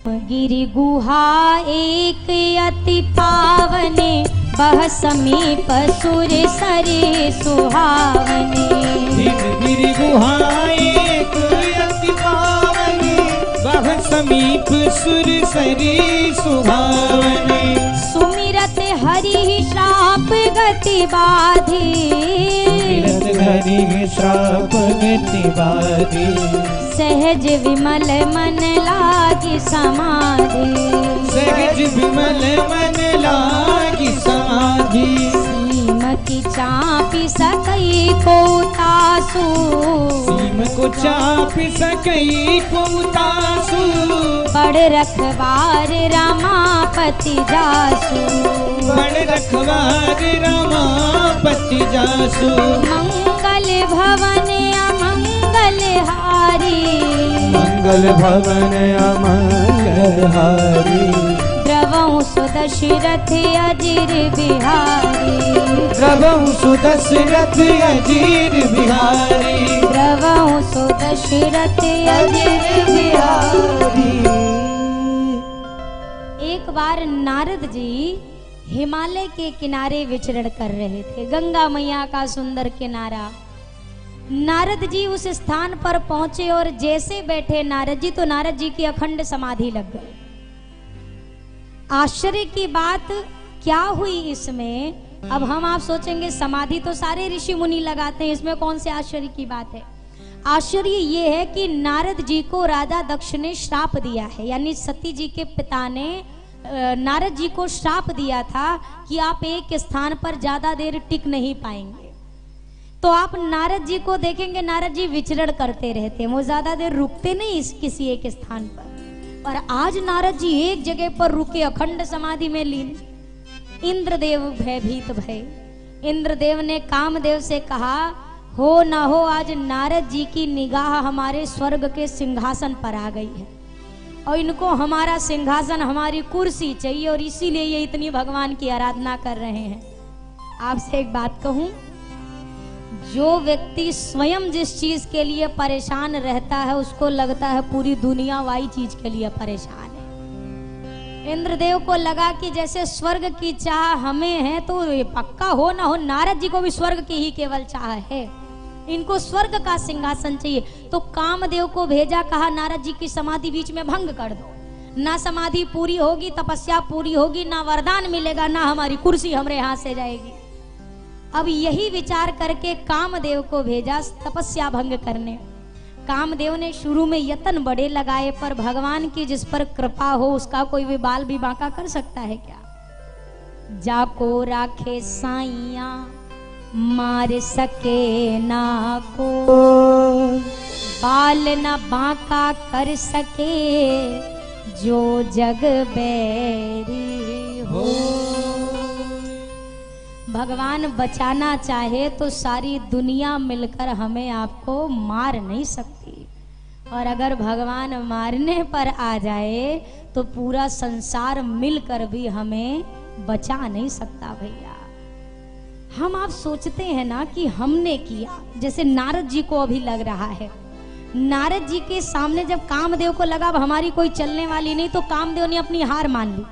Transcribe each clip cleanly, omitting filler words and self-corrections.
गिरि गुहा एक अति पावने, बह समीप सुर सरे सुहावने। गिरि गुहा एक अति पावने, बह समीप सुर सरे सुहावने। सुमिरत हरि श्राप गति बाधी, हरि श्राप गति बाधी। सहज विमल मन लागी समाधि, सहज विमल मन लागी समाधि। सीम की चापी सकई को तासु, सीम को चापी सकई को तासु। बड़ रखवार रमापति जासु, बड़ रखवार रमापति जासु। मंगल भवन अमंगल हारी, मंगल भवन अमंगल हारी। द्रवहु सुदशरथ अजिर बिहारी, द्रवहु सुदशरथ अजिर बिहारी। द्रवहु सुदशरथ अजिर बिहारी। एक बार नारद जी हिमालय के किनारे विचरण कर रहे थे, गंगा मैया का सुंदर किनारा। नारद जी उस स्थान पर पहुंचे और जैसे बैठे नारद जी, तो नारद जी की अखंड समाधि लग गई। आश्चर्य की बात क्या हुई इसमें? अब हम आप सोचेंगे समाधि तो सारे ऋषि मुनि लगाते हैं, इसमें कौन से आश्चर्य की बात है? आश्चर्य ये है कि नारद जी को राजा दक्ष ने श्राप दिया है, यानी सती जी के पिता ने नारद जी को श्राप दिया था कि आप एक स्थान पर ज्यादा देर टिक नहीं पाएंगे। तो आप नारद जी को देखेंगे, नारद जी विचरण करते रहते हैं, वो ज्यादा देर रुकते नहीं किसी एक स्थान पर। और आज नारद जी एक जगह पर रुके, अखंड समाधि में लीन। इंद्रदेव भयभीत भय। इंद्रदेव ने कामदेव से कहा, हो ना हो आज नारद जी की निगाह हमारे स्वर्ग के सिंहासन पर आ गई है और इनको हमारा सिंहासन, हमारी कुर्सी चाहिए, और इसीलिए ये इतनी भगवान की आराधना कर रहे हैं। आपसे एक बात कहूं, जो व्यक्ति स्वयं जिस चीज के लिए परेशान रहता है, उसको लगता है पूरी दुनिया वही चीज के लिए परेशान है। इंद्रदेव को लगा कि जैसे स्वर्ग की चाह हमें है, तो ये पक्का हो ना हो नारद जी को भी स्वर्ग की ही केवल चाह है, इनको स्वर्ग का सिंहासन चाहिए। तो कामदेव को भेजा, कहा नारद जी की समाधि बीच में भंग कर दो, ना समाधि पूरी होगी, तपस्या पूरी होगी, ना वरदान मिलेगा, ना हमारी कुर्सी हमारे हाथ से जाएगी। अब यही विचार करके कामदेव को भेजा तपस्या भंग करने। कामदेव ने शुरू में यत्न बड़े लगाए, पर भगवान की जिस पर कृपा हो उसका कोई भी बाल भी बांका कर सकता है क्या? जाको राखे साइया मार सके ना को, बाल न बांका कर सके जो जग बैरी हो। भगवान बचाना चाहे तो सारी दुनिया मिलकर हमें आपको मार नहीं सकती, और अगर भगवान मारने पर आ जाए तो पूरा संसार मिलकर भी हमें बचा नहीं सकता। भैया हम आप सोचते हैं ना कि हमने किया, जैसे नारद जी को अभी लग रहा है। नारद जी के सामने जब कामदेव को लगा अब हमारी कोई चलने वाली नहीं, तो कामदेव ने अपनी हार मान ली।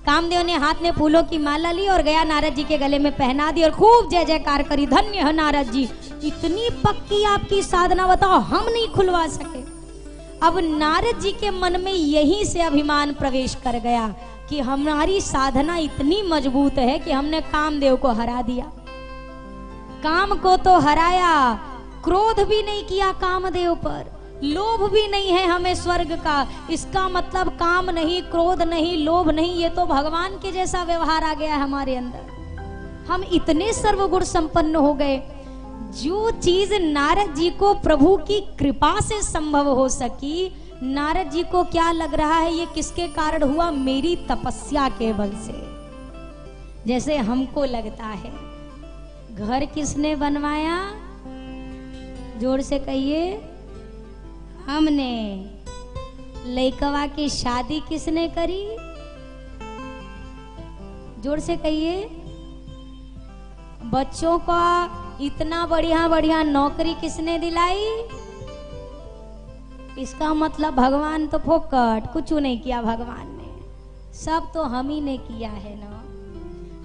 कामदेव ने हाथ में फूलों की माला ली और गया नारद जी के गले में पहना दी और खूब जय जयकार करी, धन्य है नारद जी, इतनी पक्की आपकी साधना, बताओ हम नहीं खुलवा सके। अब नारद जी के मन में यहीं से अभिमान प्रवेश कर गया कि हमारी साधना इतनी मजबूत है कि हमने कामदेव को हरा दिया। काम को तो हराया, क्रोध भी नहीं किया कामदेव पर, लोभ भी नहीं है हमें स्वर्ग का। इसका मतलब काम नहीं, क्रोध नहीं, लोभ नहीं, ये तो भगवान के जैसा व्यवहार आ गया है हमारे अंदर। हम इतने सर्वगुण संपन्न हो गए। जो चीज नारद जी को प्रभु की कृपा से संभव हो सकी, नारद जी को क्या लग रहा है ये किसके कारण हुआ? मेरी तपस्या के बल से। जैसे हमको लगता है घर किसने बनवाया? जोर से कहिए, हमने। लइकवा की शादी किसने करी? जोर से कहिए। बच्चों का इतना बढ़िया बढ़िया नौकरी किसने दिलाई? इसका मतलब भगवान तो फोकट कुछ नहीं किया, भगवान ने सब तो हम ही ने किया है ना।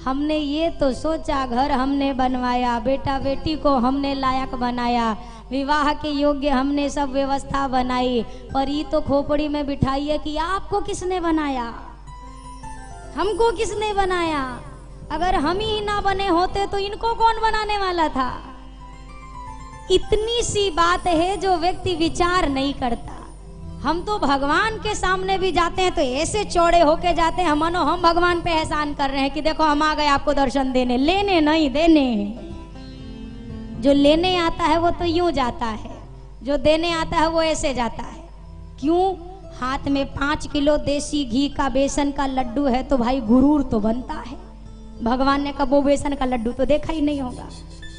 हमने ये तो सोचा, घर हमने बनवाया, बेटा बेटी को हमने लायक बनाया, विवाह के योग्य हमने सब व्यवस्था बनाई, पर ये तो खोपड़ी में बिठाई है कि आपको किसने बनाया, हमको किसने बनाया। अगर हम ही ना बने होते तो इनको कौन बनाने वाला था। इतनी सी बात है जो व्यक्ति विचार नहीं करता। हम तो भगवान के सामने भी जाते हैं तो ऐसे चौड़े होके जाते हैं, मानो हम भगवान पे एहसान कर रहे हैं कि देखो हम आ गए आपको दर्शन देने, लेने नहीं देने। जो लेने आता है वो तो यूं जाता है, जो देने आता है वो ऐसे जाता है। क्यों? हाथ में 5 किलो देसी घी का बेसन का लड्डू है तो भाई गुरूर तो बनता है। भगवान ने कब वो बेसन का लड्डू तो देखा ही नहीं होगा।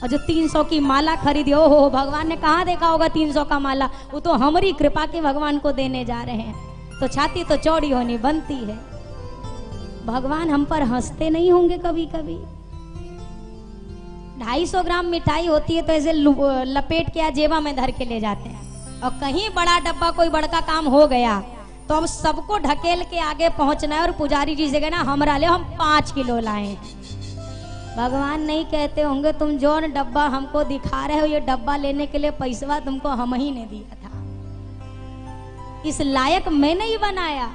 और जो 300 की माला खरीदी, ओ हो, भगवान ने कहाँ देखा होगा 300 का माला, वो तो हमारी कृपा के भगवान को देने जा रहे हैं। तो छाती तो चौड़ी होनी बनती है। भगवान हम पर हंसते नहीं होंगे कभी कभी। 250 ग्राम मिठाई होती है तो ऐसे लपेट के जेबा में धर के ले जाते हैं, और कहीं बड़ा डब्बा कोई बड़का काम हो गया तो अब सबको ढकेल के आगे पहुंचना है और पुजारी जी से कहना हमरा ले, हम 5 किलो लाए हैं। भगवान नहीं कहते होंगे तुम जो डब्बा हमको दिखा रहे हो ये डब्बा लेने के लिए पैसा तुमको हम ही ने दिया था, इस लायक मैं नहीं बनाया।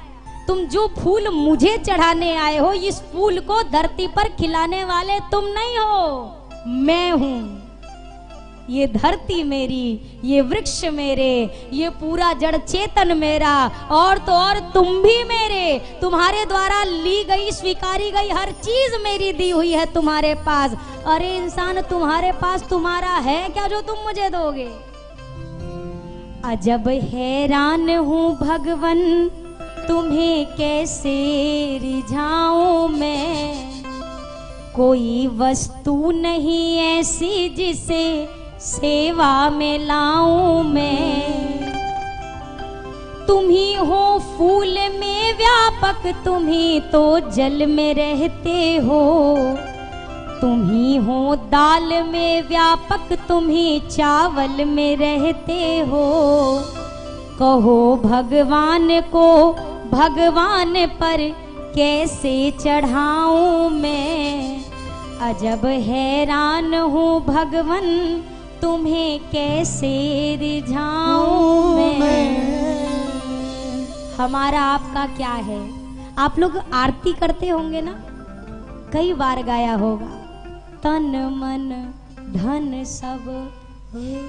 तुम जो फूल मुझे चढ़ाने आए हो, इस फूल को धरती पर खिलाने वाले तुम नहीं हो, मैं हूं। ये धरती मेरी, ये वृक्ष मेरे, ये पूरा जड़ चेतन मेरा, और तो और तुम भी मेरे। तुम्हारे द्वारा ली गई, स्वीकारी गई हर चीज मेरी दी हुई है तुम्हारे पास। अरे इंसान, तुम्हारे पास तुम्हारा है क्या जो तुम मुझे दोगे? अजब हैरान हूँ भगवन, तुम्हें कैसे रिझाऊं मैं। कोई वस्तु नहीं ऐसी जिसे सेवा में लाऊं मैं। तुम ही हो फूल में व्यापक, तुम ही तो जल में रहते हो। तुम ही हो दाल में व्यापक, तुम ही चावल में रहते हो। कहो भगवान को भगवान पर कैसे चढ़ाऊं मैं। अजब हैरान हूँ भगवन, तुम्हें कैसे रिझाऊं मैं। हमारा आपका क्या है? आप लोग आरती करते होंगे ना, कई बार गाया होगा, तन मन धन सब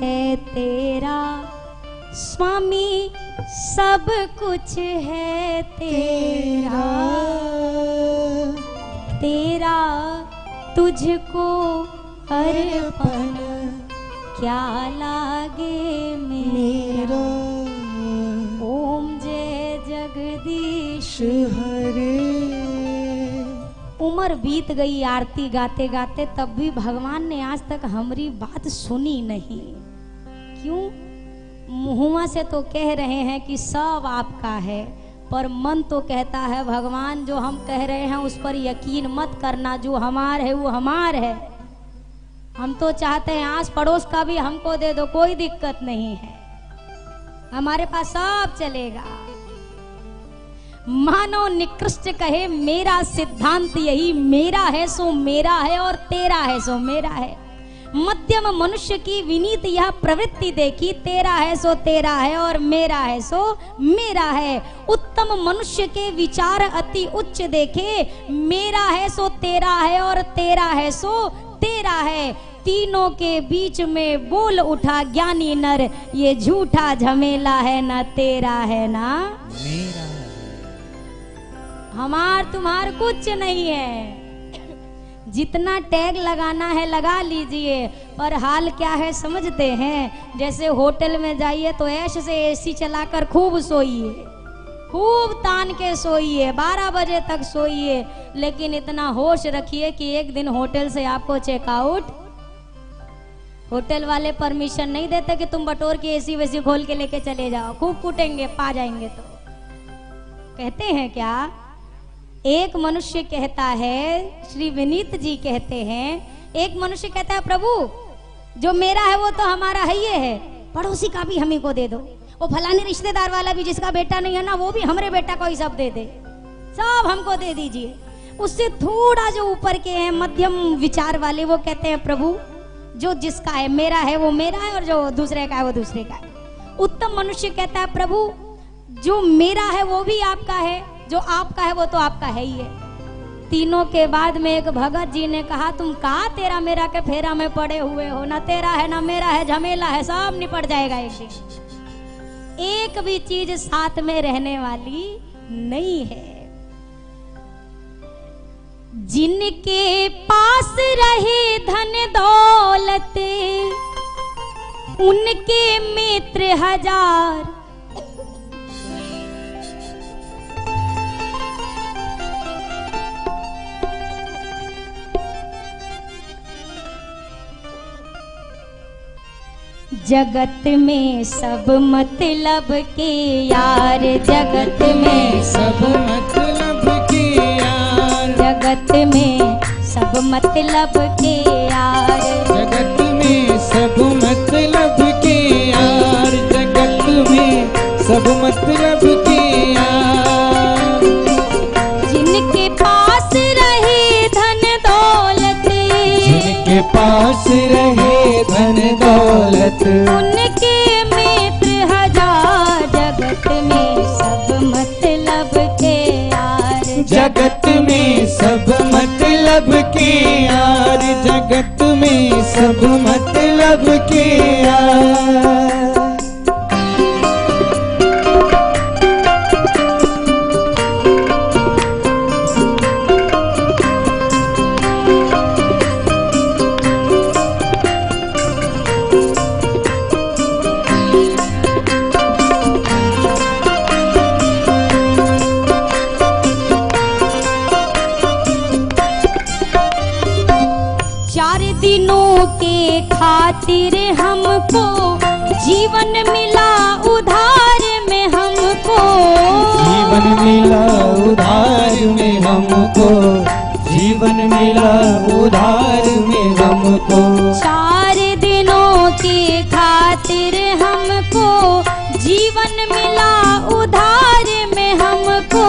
है तेरा स्वामी, सब कुछ है तेरा। तेरा तुझको अर्पण क्या लागे मेरा। ओम जय जगदीश हरे। उम्र बीत गई आरती गाते गाते, तब भी भगवान ने आज तक हमारी बात सुनी नहीं। क्यों? मुँह से तो कह रहे हैं कि सब आपका है, पर मन तो कहता है भगवान जो हम कह रहे हैं उस पर यकीन मत करना, जो हमार है वो हमार है। हम तो चाहते हैं आस पड़ोस का भी हमको दे दो, कोई दिक्कत नहीं है, हमारे पास सब चलेगा। मानो निकृष्ट कहे मेरा सिद्धांत यही, मेरा है सो मेरा है और तेरा है सो मेरा है। मध्यम मनुष्य की विनीत यह प्रवृत्ति देखी, तेरा है सो तेरा है और मेरा है सो मेरा है। उत्तम मनुष्य के विचार अति उच्च देखे, मेरा है सो तेरा है और तेरा है सो तेरा है। तीनों के बीच में बोल उठा ज्ञानी नर, ये झूठा झमेला है ना तेरा है ना मेरा। हमार तुम्हार कुछ नहीं है, जितना टैग लगाना है लगा लीजिए, पर हाल क्या है समझते हैं? जैसे होटल में जाइए तो ऐश से एसी चलाकर खूब सोइए, खूब तान के सोइए, 12 बजे तक सोइए, लेकिन इतना होश रखिए कि एक दिन होटल से आपको चेकआउट, होटल वाले परमिशन नहीं देते कि तुम बटोर के एसी वैसी खोल के लेके चले जाओ, खूब कूटेंगे, पा जाएंगे। तो कहते हैं क्या, एक मनुष्य कहता है, श्री विनीत जी कहते हैं, एक मनुष्य कहता है प्रभु जो मेरा है वो तो हमारा है, ये है, पड़ोसी का भी हमें को दे दो। वो फलाने रिश्तेदार वाला भी जिसका बेटा नहीं है ना, वो भी हमारे बेटा को ही सब दे दे, सब हमको दे दीजिए। उससे थोड़ा जो ऊपर के हैं मध्यम विचार वाले, वो कहते हैं प्रभु जो जिसका है मेरा है वो मेरा है, और जो दूसरे का है वो दूसरे का है। उत्तम मनुष्य कहता है प्रभु जो मेरा है वो भी आपका है, जो आपका है वो तो आपका है ही है। तीनों के बाद में एक भगत जी ने कहा तुम कहा तेरा मेरा के फेरा में पड़े हुए हो, ना तेरा है ना मेरा है, झमेला है, सब निपट जाएगा एक दिन। एक भी चीज साथ में रहने वाली नहीं है। जिनके पास रहे धन दौलत उनके मित्र हजार, जगत में सब मतलब के यार, जगत में सब मतलब के यार, जगत में सब मतलब के यार, जगत में सब मतलब के यार, जगत में सब मतलब के यार। जिनके पास रहे धन दौलत, जिनके पास रहे धन दौलत उनके मित्र हजार, जगत में सब मतलब के यार, जगत में सब मतलब के यार, जगत में सब मतलब के यार। खातिर हमको जीवन मिला उधार में हमको, जीवन मिला उधार में हमको, जीवन मिला उधार में हमको। 4 दिनों के खातिर हमको जीवन मिला उधार में हमको,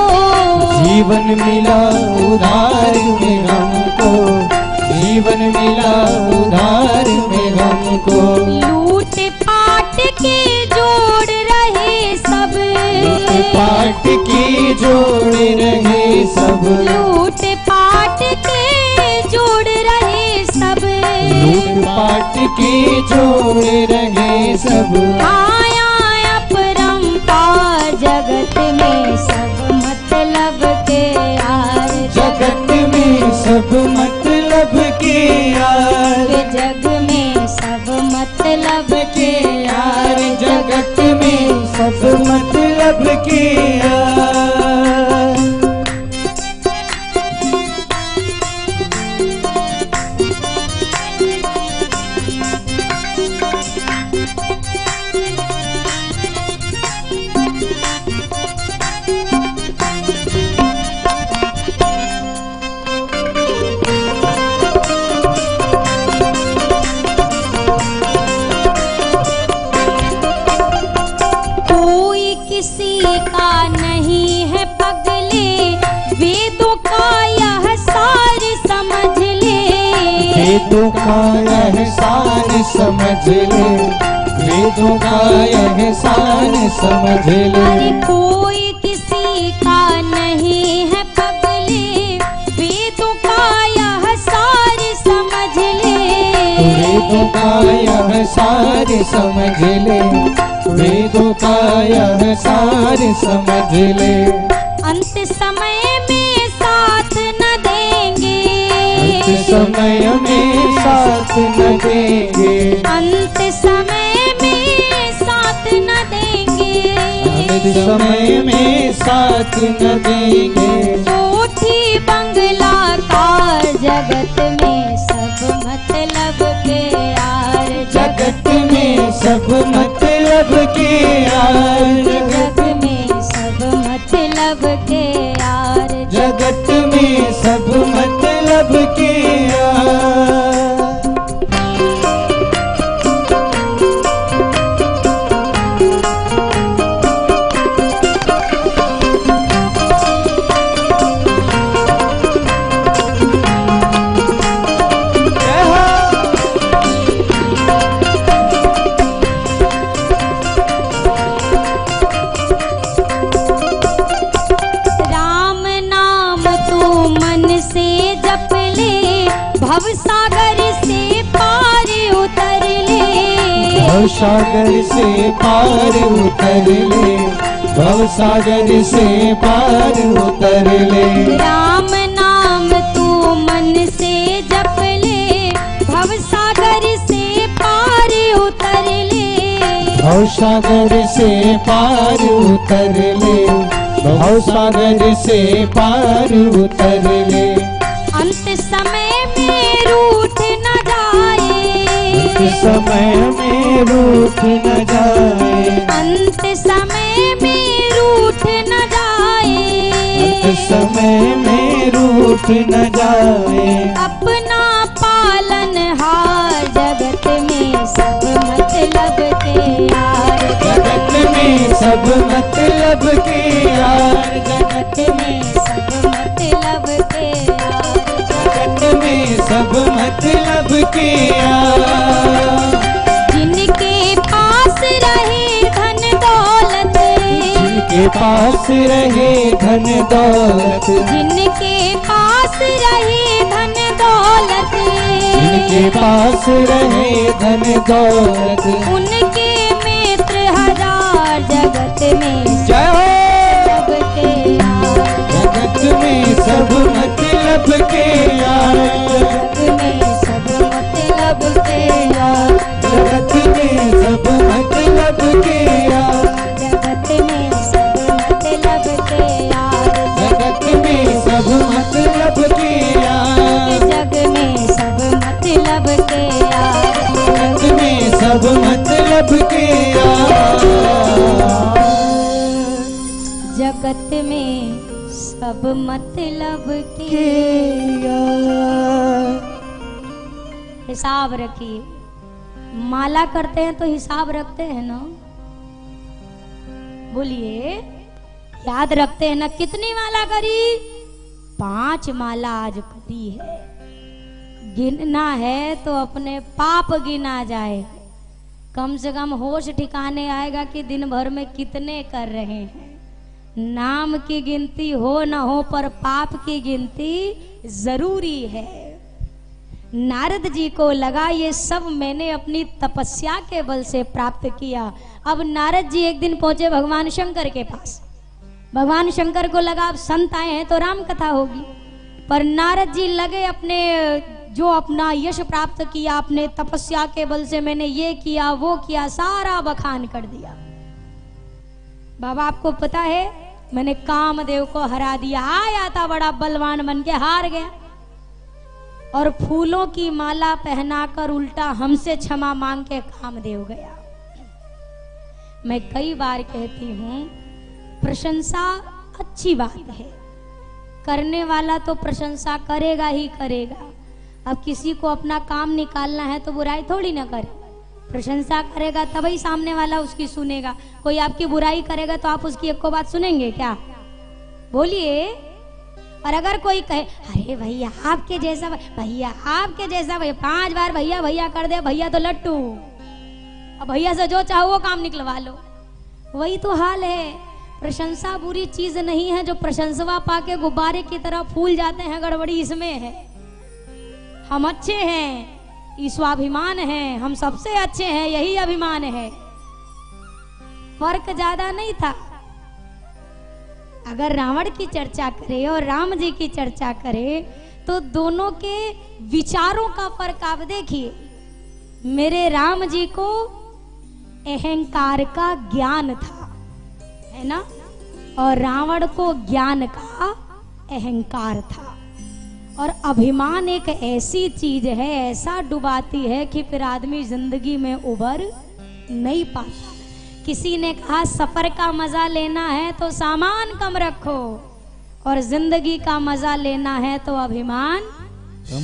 जीवन मिला उधार में हमको, जीवन मिला उधार में हमको। लूट पाट के जोड़ रहे सब, लूट पाट के जोड़ रहे सब, लूट पाट के जोड़ रहे सब, लूट पाट के जोड़ रहे सब। आया अपरंपार जगत में सब मतलब के यार, जगत में सब मतलब के यार, जग में सब मतलब के यार, जगत में सब मतलब के यार। किसी का नहीं है पगले, वेदों का यह सार समझ ले, वेदों का यह सार समझ ले, वेदों का यह सार समझ ले। अरे कोई किसी का नहीं है पगले, वेदों का यह सार समझ ले, वेदों का यह सार समझ ले, वेदों का यह सार समझ ले। अंत समय में साथ न देंगे, अंत समय में साथ न देंगे, अंत समय में साथ न देंगे, अंत समय में साथ न देंगे। कोठी बंगला कार जगत में सब मतलब के यार, जगत में सब मतलब के यार, जगत में सब मतलब के यार, जगत में सब मतलब के यार। भवसागर से पार उतर ले, भवसागर से पार उतर ले। राम नाम तू मन से जप ले, भवसागर से पार उतर ले। भवसागर से पार उतर ले, भवसागर से पार उतर ले। अंत समय में रूठ न जाए, अंत समय में रूठ न जाए, अंत समय में रूठ न जाए, अंत समय में रूठ न जाए। अपना पालन हार जगत में सब मतलब के यार, जगत में सब मतलब के यार, जगत में सब मतलब के यार, जगत में सब मतलब के यार। जिनके पास रहे धन दौलत, जिनके पास रहे धन दौलत, जिनके पास रहे धन दौलत, जिनके पास रहे धन दौलत, उनके मित्र हजार जगत में जय हो। सब के यार, जगत में सब मतलब के यार, जगत में सब मतलब के यार, जगत में सब मतलब के यार, जगत में सब मतलब के यार, जगत में सब मतलब के यार, जग में सब मतलब के यार, जगत में सब मतलब के यार, जगत में सब मतलब के के यार। हिसाब रखिए। माला करते हैं तो हिसाब रखते हैं ना, बोलिए याद रखते हैं ना। कितनी माला करी? 5 माला आज करी है। गिनना है तो अपने पाप गिना जाए, कम से कम होश ठिकाने आएगा कि दिन भर में कितने कर रहे हैं। नाम की गिनती हो न हो पर पाप की गिनती जरूरी है। नारद जी को लगा ये सब मैंने अपनी तपस्या के बल से प्राप्त किया। अब नारद जी एक दिन पहुंचे भगवान शंकर के पास। भगवान शंकर को लगा अब संत आए हैं तो राम कथा होगी, पर नारद जी लगे अपने जो अपना यश प्राप्त किया अपने तपस्या के बल से, मैंने ये किया वो किया, सारा बखान कर दिया। बाबा आपको पता है मैंने कामदेव को हरा दिया, आया था बड़ा बलवान बन के हार गया, और फूलों की माला पहनाकर उल्टा हमसे क्षमा मांग के कामदेव गया। मैं कई बार कहती हूँ प्रशंसा अच्छी बात है, करने वाला तो प्रशंसा करेगा ही करेगा। अब किसी को अपना काम निकालना है तो बुराई थोड़ी ना करे, प्रशंसा करेगा तभी सामने वाला उसकी सुनेगा। कोई आपकी बुराई करेगा तो आप उसकी एक को बात सुनेंगे क्या? बोलिए। और अगर कोई कहे अरे भैया आपके जैसा, भैया आपके जैसा, भैया 5 बार भैया भैया कर दे, भैया तो लट्टू, अब भैया से जो चाहो वो काम निकलवा लो, वही तो हाल है। प्रशंसा बुरी चीज नहीं है, जो प्रशंसा पाके गुब्बारे की तरह फूल जाते हैं, गड़बड़ी इसमें है। हम अच्छे हैं, स्वाभिमान है, हम सबसे अच्छे हैं, यही अभिमान है। फर्क ज्यादा नहीं था। अगर रावण की चर्चा करे और राम जी की चर्चा करे तो दोनों के विचारों का फर्क आप देखिए। मेरे राम जी को अहंकार का ज्ञान था, है ना, और रावण को ज्ञान का अहंकार था। और अभिमान एक ऐसी चीज है, ऐसा डुबाती है कि फिर आदमी जिंदगी में उबर नहीं पाता। किसी ने कहा सफर का मजा लेना है तो सामान कम रखो, और जिंदगी का मजा लेना है तो अभिमान कम।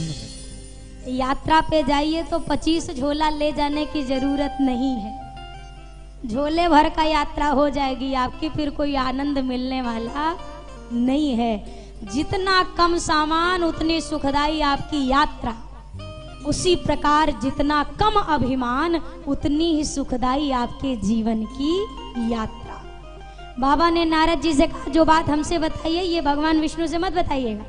यात्रा पे जाइए तो 25 झोला ले जाने की जरूरत नहीं है, झोले भर का यात्रा हो जाएगी आपकी, फिर कोई आनंद मिलने वाला नहीं है। जितना कम सामान उतनी सुखदाई आपकी यात्रा, उसी प्रकार जितना कम अभिमान उतनी ही सुखदाई आपके जीवन की यात्रा। बाबा ने नारद जी से कहा जो बात हमसे बताइए ये भगवान विष्णु से मत बताइएगा।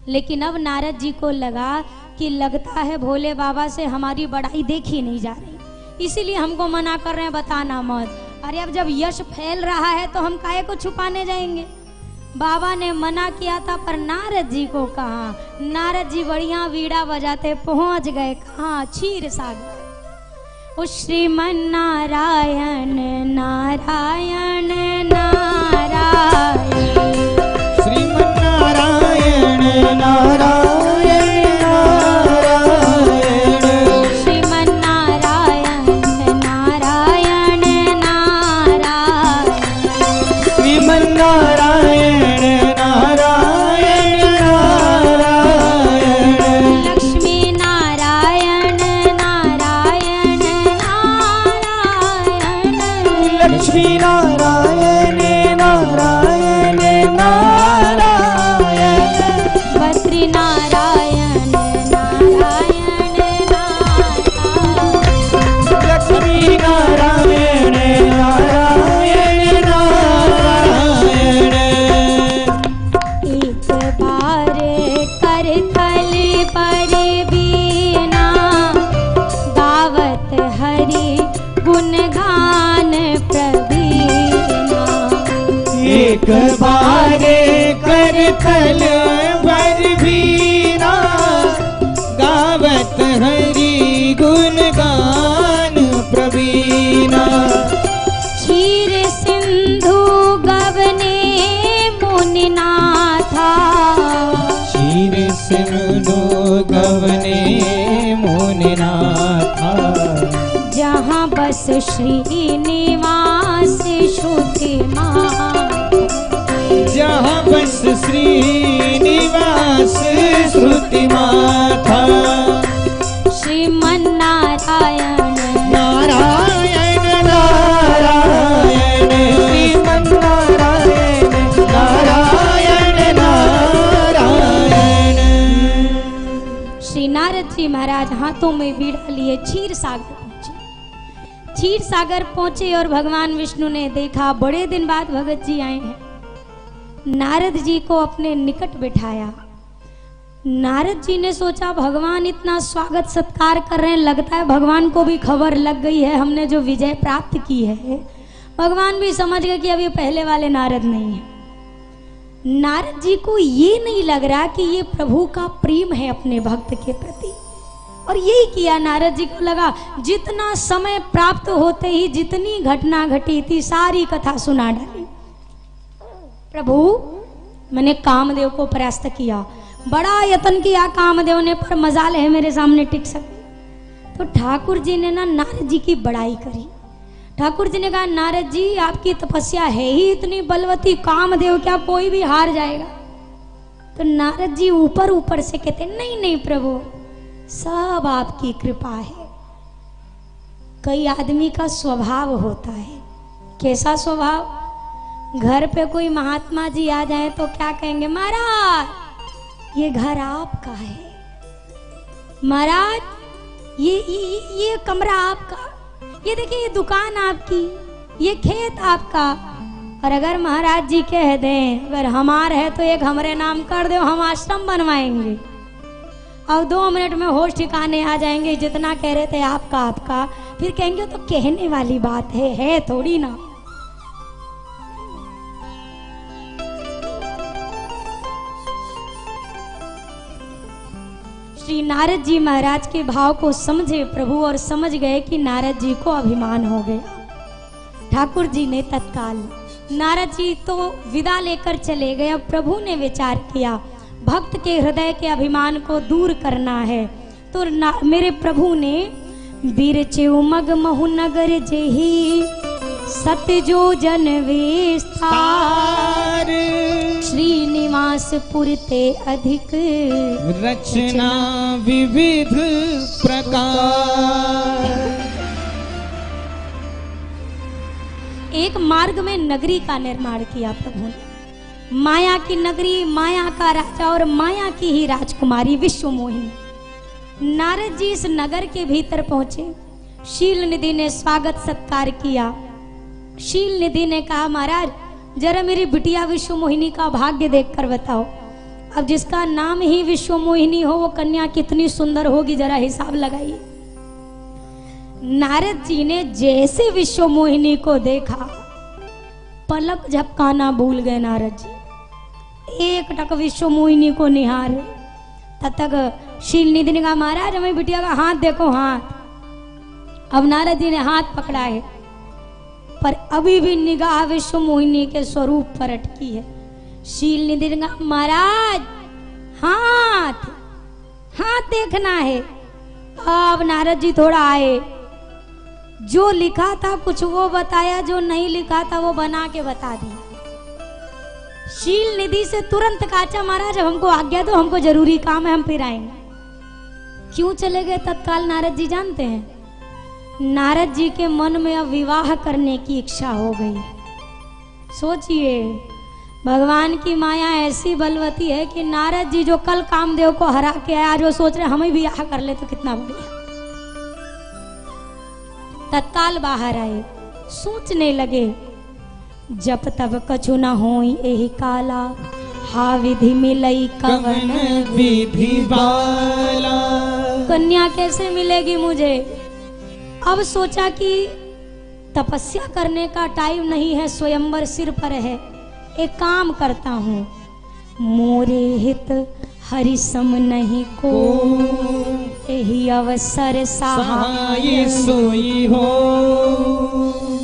लेकिन अब नारद जी को लगा कि लगता है भोले बाबा से हमारी बड़ाई देखी नहीं जा रही। इसीलिए हमको मना कर रहे हैं, बताना मत। अरे अब जब यश फैल रहा है तो हम काहे को छुपाने जाएंगे। बाबा ने मना किया था पर नारद जी को कहा, नारद जी बढ़िया वीणा बजाते पहुंच गए कहाँ, क्षीर सागर। ओ श्रीमन नारायण नारायण नारायण, श्रीमन नारायण नारायण नारायण, श्रीमन नारायण नारायण नारायण, श्रीमन नारायण नारायण नारायण, लक्ष्मी नारायण नारायण नारायण, लक्ष्मी नारायण नारायण नारायण, बद्री नारायण नारायण नारायण, लक्ष्मी नारायण नारायण नारायण। एक बार कर थली पर बीना, गावत हरि गुणगान प्रवीणा। एक बार कर थल वर भीना, गावत हरि गुणगान प्रवीणा। क्षीर सिंधु गवने मुनिनाथा, क्षीर सिंधु गवने मुनिनाथा, जहाँ बस श्रीनिवास श्रुति माता। जहाँ बस श्रीनिवास श्रुति माता। श्रीमन नारायण नारायण नारायण, श्रीमन नारायण नारायण नारायण। श्री नारद जी महाराज हाथों में बीड़ा लिए क्षीर सागर पहुंचे। क्षीर सागर पहुंचे और भगवान विष्णु ने देखा, बड़े दिन बाद भगत जी आए हैं। नारद जी को अपने निकट बिठाया। नारद जी ने सोचा भगवान इतना स्वागत सत्कार कर रहे हैं, लगता है भगवान को भी खबर लग गई है हमने जो विजय प्राप्त की है। भगवान भी समझ गए कि अब ये पहले वाले नारद नहीं है। नारद जी को ये नहीं लग रहा कि ये प्रभु का प्रेम है अपने भक्त के प्रति, और यही किया। नारद जी को लगा जितना समय प्राप्त होते ही जितनी घटना घटी थी सारी कथा सुना डाली। प्रभु मैंने कामदेव को परास्त किया, बड़ा यत्न किया कामदेव ने, पर मजाल है मेरे सामने टिक सके। तो ठाकुर जी ने ना नारद जी की बड़ाई करी। ठाकुर जी ने कहा नारद जी आपकी तपस्या है ही इतनी बलवती, कामदेव क्या कोई भी हार जाएगा। तो नारद जी ऊपर ऊपर से कहते नहीं नहीं प्रभु सब आपकी कृपा है। कई आदमी का स्वभाव होता है, कैसा स्वभाव, घर पे कोई महात्मा जी आ जाए तो क्या कहेंगे, महाराज ये घर आपका है, महाराज ये कमरा आपका, ये देखिए ये दुकान आपकी, ये खेत आपका। और अगर महाराज जी कह दें अगर हमार है तो एक हमारे नाम कर दो, हम आश्रम बनवाएंगे। और 2 मिनट में होश ठिकाने आ जाएंगे, जितना कह रहे थे आपका आपका, फिर कहेंगे तो कहने वाली बात है थोड़ी ना। श्री नारद जी महाराज के भाव को समझे प्रभु और समझ गए कि नारद जी को अभिमान हो गया। ठाकुर जी ने तत्काल, नारद जी तो विदा लेकर चले गए। अब प्रभु ने विचार किया भक्त के हृदय के अभिमान को दूर करना है, तो मेरे प्रभु ने बीरचे उमग महु नगर जेही सतजो जन विस्तार, श्रीनिवास पुरते अधिक रचना विविध प्रकार। एक मार्ग में नगरी का निर्माण किया प्रभु ने, माया की नगरी, माया का राजा और माया की ही राजकुमारी विश्व मोहिनी। नारद जी इस नगर के भीतर पहुंचे। शील निधि ने स्वागत सत्कार किया। शील निधि ने कहा महाराज जरा मेरी बिटिया विश्व मोहिनी का भाग्य देखकर बताओ। अब जिसका नाम ही विश्व मोहिनी हो वो कन्या कितनी सुंदर होगी, जरा हिसाब लगाइए। नारद जी ने जैसे विश्व मोहिनी को देखा, पलक झपकाना भूल गए नारद जी। एक टक विश्व मोहिनी को निहार। तब तक शीलनिधि ने कहा, महाराज हमें बिटिया का हाथ देखो, हाथ। अब नारद जी ने हाथ पकड़ा है, पर अभी भी निगाह विश्व मोहिनी के स्वरूप पर अटकी है। शीलनिधि ने कहा, महाराज हाथ हाथ देखना है। अब नारद जी थोड़ा आए, जो लिखा था कुछ वो बताया, जो नहीं लिखा था वो बना के बता दिया। शीलनिधि से तुरंत काचा, महाराज हमको आज्ञा दो, हमको जरूरी काम है, हम फिर आएंगे। क्यों चले गए तत्काल नारद जी जानते हैं? नारद जी के मन में अब विवाह करने की इच्छा हो गई। सोचिए, भगवान की माया ऐसी बलवती है कि नारद जी जो कल कामदेव को हरा के आया, जो सोच रहे हमें भी विवाह कर ले तो कितना बढ़िया। तत्काल बाहर आए, सोचने लगे, जब तब कछु न होई एहि काला, हा विधि मिलई कवन विधि बाला। कन्या कैसे मिलेगी मुझे? अब सोचा कि तपस्या करने का टाइम नहीं है, स्वयंवर सिर पर है। एक काम करता हूँ, मोरे हित हरि सम नहीं को, यही अवसर सहाय सोई हो।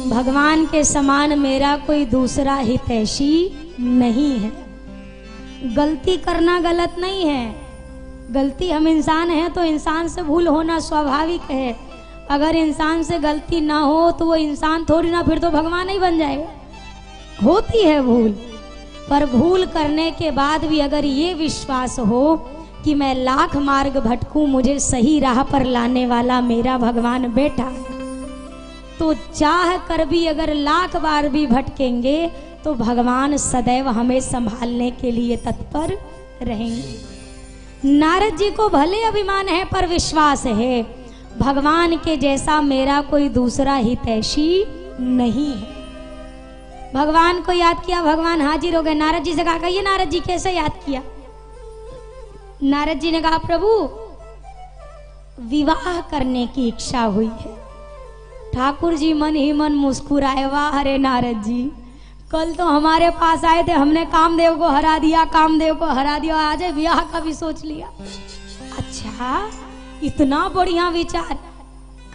भगवान के समान मेरा कोई दूसरा हितैषी नहीं है। गलती करना गलत नहीं है, गलती हम इंसान हैं तो इंसान से भूल होना स्वाभाविक है। अगर इंसान से गलती ना हो तो वो इंसान थोड़ी ना, फिर तो भगवान ही बन जाएगा। होती है भूल, पर भूल करने के बाद भी अगर ये विश्वास हो कि मैं लाख मार्ग भटकूं, मुझे सही राह पर लाने वाला मेरा भगवान बैठा है, तो चाह कर भी अगर लाख बार भी भटकेंगे तो भगवान सदैव हमें संभालने के लिए तत्पर रहेंगे। नारद जी को भले अभिमान है पर विश्वास है, भगवान के जैसा मेरा कोई दूसरा हितैषी नहीं है। भगवान को याद किया, भगवान हाजिर हो गए। नारद जी से कहा, कहिए नारद जी कैसे याद किया? नारद जी ने कहा, प्रभु विवाह करने की इच्छा हुई है। ठाकुर जी मन ही मन मुस्कुराए, वाह रे नारद जी, कल तो हमारे पास आए थे, हमने कामदेव को हरा दिया, कामदेव को हरा दिया, आज विवाह का भी सोच लिया। अच्छा, इतना बढ़िया विचार,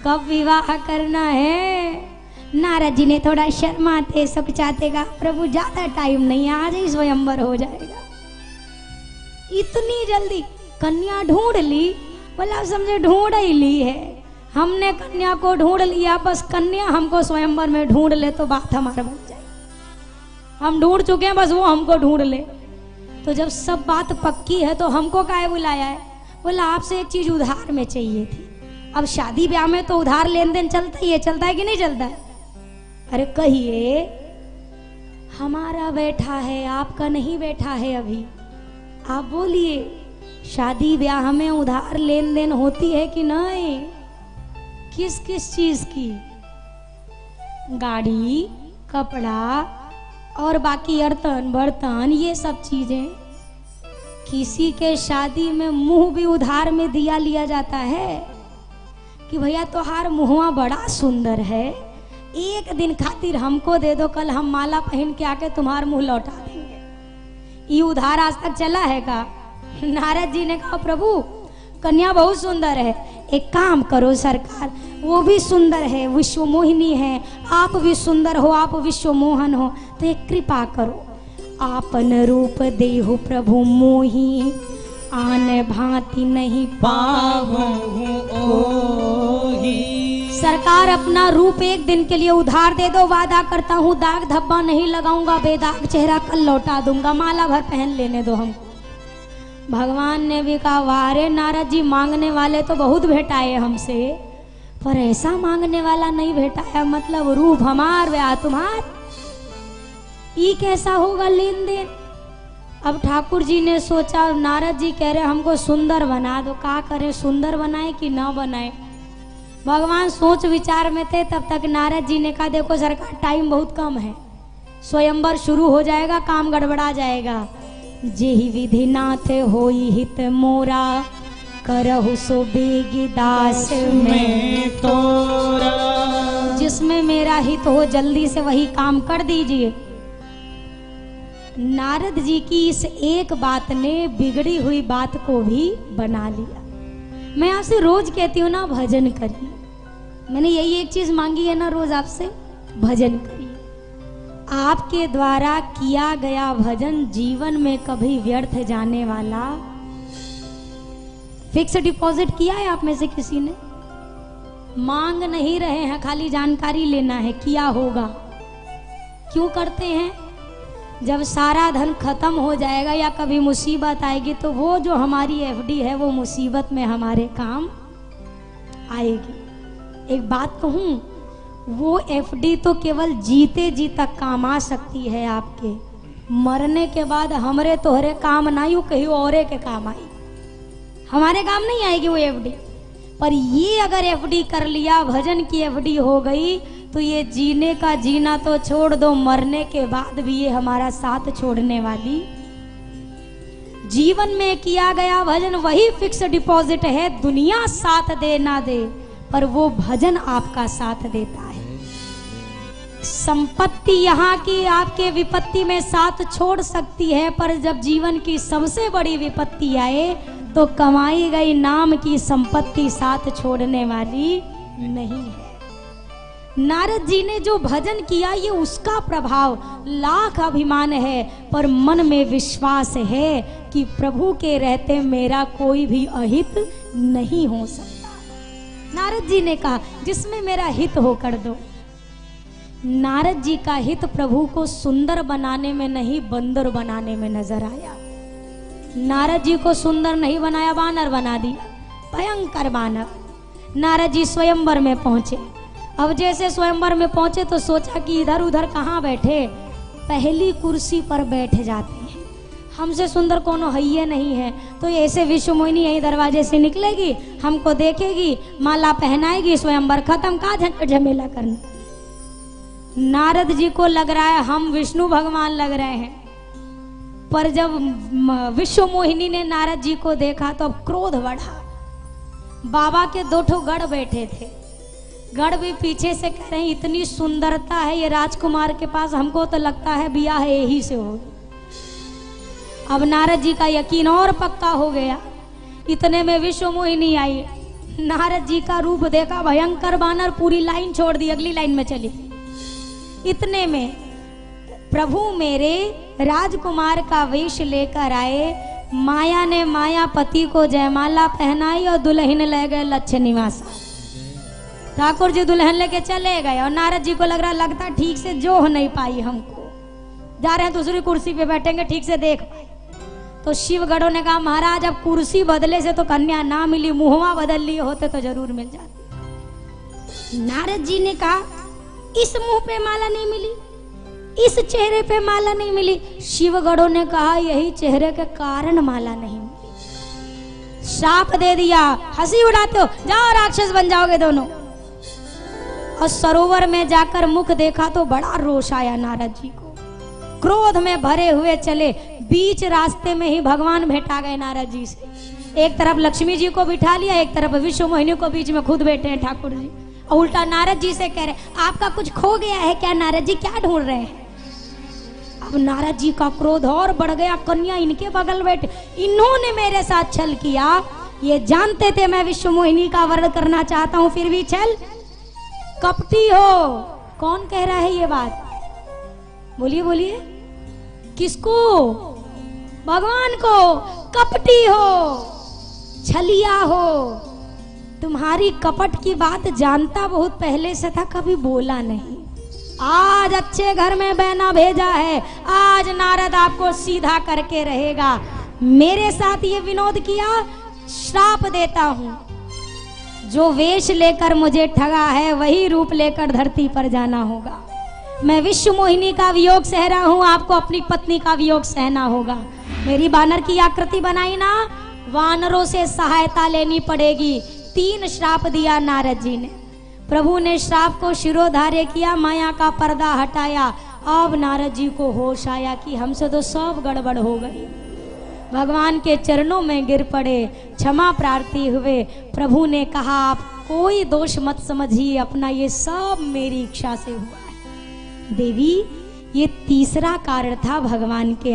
कब विवाह करना है? नारद जी ने थोड़ा शर्माते सकुचाते कहा, प्रभु ज्यादा टाइम नहीं है, आज ही स्वयंवर हो जाएगा। इतनी जल्दी कन्या ढूंढ ली? बोला समझे ढूंढ ही ली है, हमने कन्या को ढूंढ लिया, बस कन्या हमको स्वयंवर में ढूंढ ले तो बात हमारा बन जाए। हम ढूंढ चुके हैं, बस वो हमको ढूंढ ले। तो जब सब बात पक्की है तो हमको काहे बुलाया है? बोला आपसे एक चीज उधार में चाहिए थी। अब शादी ब्याह में तो उधार लेन देन चलता ही है, चलता है कि नहीं चलता है? अरे कहिए, हमारा बैठा है, आपका नहीं बैठा है अभी, आप बोलिए, शादी ब्याह में उधार लेन देन होती है कि नहीं? किस किस चीज की? गाड़ी, कपड़ा और बाकी बर्तन बर्तन, ये सब चीजें। किसी के शादी में मुंह भी उधार में दिया लिया जाता है कि भैया तोहार मुंहवा बड़ा सुंदर है, एक दिन खातिर हमको दे दो, कल हम माला पहन के आके तुम्हारा मुंह लौटा देंगे। ये उधार आज तक चला है का? नारद जी ने कहा, प्रभु कन्या बहुत सुंदर है, एक काम करो सरकार, वो भी सुंदर है, विश्व मोहिनी है, आप भी सुंदर हो, आप विश्व मोहन हो, तो एक कृपा करो, आपन रूप देहु प्रभु मोही, आन भांति नहीं पावहु ओही। सरकार अपना रूप एक दिन के लिए उधार दे दो, वादा करता हूँ दाग धब्बा नहीं लगाऊंगा, बेदाग चेहरा कल लौटा दूंगा, माला भर पहन लेने दो हमको। भगवान ने भी कहा, वारे नारद जी, मांगने वाले तो बहुत भेटाए हमसे, पर ऐसा मांगने वाला नहीं भेटाया, मतलब रूप हमार व्याह तुम्हार, ये कैसा होगा लेन देन? अब ठाकुर जी ने सोचा, नारद जी कह रहे हमको सुंदर बना दो, क्या करें, सुंदर बनाए कि ना बनाए? भगवान सोच विचार में थे। तब तक नारद जी ने कहा, देखो सरकार टाइम बहुत कम है, स्वयंवर शुरू हो जाएगा, काम गड़बड़ा जाएगा। जेहि विधि नाथ होई हित मोरा, करहु सो बेगी दास में तोरा। जिसमें मेरा हित हो जल्दी से वही काम कर दीजिए। नारद जी की इस एक बात ने बिगड़ी हुई बात को भी बना लिया। मैं आपसे रोज कहती हूँ ना, भजन करिए। मैंने यही एक चीज मांगी है ना रोज आपसे, भजन करिए। आपके द्वारा किया गया भजन जीवन में कभी व्यर्थ जाने वाला। फिक्स डिपॉजिट किया है आप में से किसी ने? मांग नहीं रहे हैं, खाली जानकारी लेना है किया होगा। क्यों करते हैं? जब सारा धन खत्म हो जाएगा या कभी मुसीबत आएगी तो वो जो हमारी एफडी है वो मुसीबत में हमारे काम आएगी। एक बात कहूं, वो एफडी तो केवल जीते जी तक काम आ सकती है आपके। मरने के बाद हमरे तोहरे काम ना यू कहीं औरे के काम आई, हमारे काम नहीं आएगी वो एफडी। पर ये अगर एफडी कर लिया, भजन की एफडी हो गई, तो ये जीने का जीना तो छोड़ दो, मरने के बाद भी ये हमारा साथ छोड़ने वाली। जीवन में किया गया भजन वही फिक्स डिपॉजिट है। दुनिया साथ दे ना दे, पर वो भजन आपका साथ देता है। संपत्ति यहाँ की आपके विपत्ति में साथ छोड़ सकती है, पर जब जीवन की सबसे बड़ी विपत्ति आए तो कमाई गई नाम की संपत्ति साथ छोड़ने वाली नहीं है। नारद जी ने जो भजन किया ये उसका प्रभाव, लाख अभिमान है पर मन में विश्वास है कि प्रभु के रहते मेरा कोई भी अहित नहीं हो सकता। नारद जी ने कहा जिसमें मेरा हित हो कर दो। नारद जी का हित प्रभु को सुंदर बनाने में नहीं, बंदर बनाने में नजर आया। नारद जी को सुंदर नहीं बनाया, बानर बना दिया, भयंकर बानर। नारद जी स्वयंवर में पहुंचे। अब जैसे स्वयंवर में पहुंचे तो सोचा कि इधर उधर कहाँ बैठे, पहली कुर्सी पर बैठ जाते हैं। हमसे सुंदर कोनो हइये नहीं है, तो ऐसे विश्व मोहिनी यही दरवाजे से निकलेगी, हमको देखेगी, माला पहनाएगी, स्वयंवर खत्म, का झंझट झमेला करना। नारद जी को लग रहा है हम विष्णु भगवान लग रहे हैं। पर जब विश्व मोहिनी ने नारद जी को देखा तो अब क्रोध बढ़ा। बाबा के दो ठो गढ़ बैठे थे, गढ़ भी पीछे से कह रहे हैं इतनी सुंदरता है ये राजकुमार के पास, हमको तो लगता है बिया है यही से हो। अब नारद जी का यकीन और पक्का हो गया। इतने में विश्व मोहिनी आई, नारद जी का रूप देखा, भयंकर बानर, पूरी लाइन छोड़ दी, अगली लाइन में चली। इतने में प्रभु मेरे राजकुमार का वेश लेकर आए। माया ने मायापति को जयमाला पहनाई और दुल्हन ले गए लक्ष्य निवास। ठाकुर जी दुल्हन लेके चले गए और नारद जी को लग रहा लगता ठीक से जो हो नहीं पाई, हमको जा रहे हैं दूसरी कुर्सी पे बैठेंगे, ठीक से देख पाए। तो शिवगढ़ों ने कहा महाराज अब कुर्सी बदले से तो कन्या ना मिली, मुहवा बदल लिए होते तो जरूर मिल जाती। नारद जी ने कहा इस मुंह पे माला नहीं मिली, इस चेहरे पे माला नहीं मिली। शिवगढ़ों ने कहा यही चेहरे के कारण माला नहीं मिली। श्राप दे दिया, हंसी उड़ाते हो, जाओ राक्षस बन जाओगे दोनों। और सरोवर में जाकर मुख देखा तो बड़ा रोष आया नारद जी को। क्रोध में भरे हुए चले, बीच रास्ते में ही भगवान भेटा गए नारद जी से। एक तरफ लक्ष्मी जी को बिठा लिया, एक तरफ विश्व मोहिनी को बीच में खुद बैठे हैं ठाकुर जी। और उल्टा नारद जी से कह रहे आपका कुछ खो गया है क्या नारद जी, क्या ढूंढ रहे हैं। अब नारद जी का क्रोध और बढ़ गया, कन्या इनके बगल बैठे, इन्होंने मेरे साथ छल किया, ये जानते थे मैं विश्व मोहिनी का वर्ण करना चाहता हूं, फिर भी छल। कपटी हो, कौन कह रहा है ये बात, बोलिए बोलिए, किसको? भगवान को। कपटी हो, छलिया हो, तुम्हारी कपट की बात जानता बहुत पहले से था, कभी बोला नहीं। आज अच्छे घर में बहना भेजा है, आज नारद आपको सीधा करके रहेगा। मेरे साथ ये विनोद किया, श्राप देता हूं। जो वेश लेकर मुझे ठगा है वही रूप लेकर धरती पर जाना होगा। मैं विश्व मोहिनी का वियोग सह रहा हूं, आपको अपनी पत्नी का वियोग सहना होगा। मेरी बानर की आकृति बनाई ना, वानरों से सहायता लेनी पड़ेगी। 3 श्राप दिया नारद जी ने। प्रभु ने श्राप को शिरोधार्य किया, माया का पर्दा हटाया। अब नारद जी को होश आया कि हमसे तो सब गड़बड़ हो गई। भगवान के चरणों में गिर पड़े, क्षमा प्रार्थी हुए। प्रभु ने कहा आप कोई दोष मत समझिए, अपना ये सब मेरी इच्छा से हुआ है। देवी, ये तीसरा कारण था भगवान के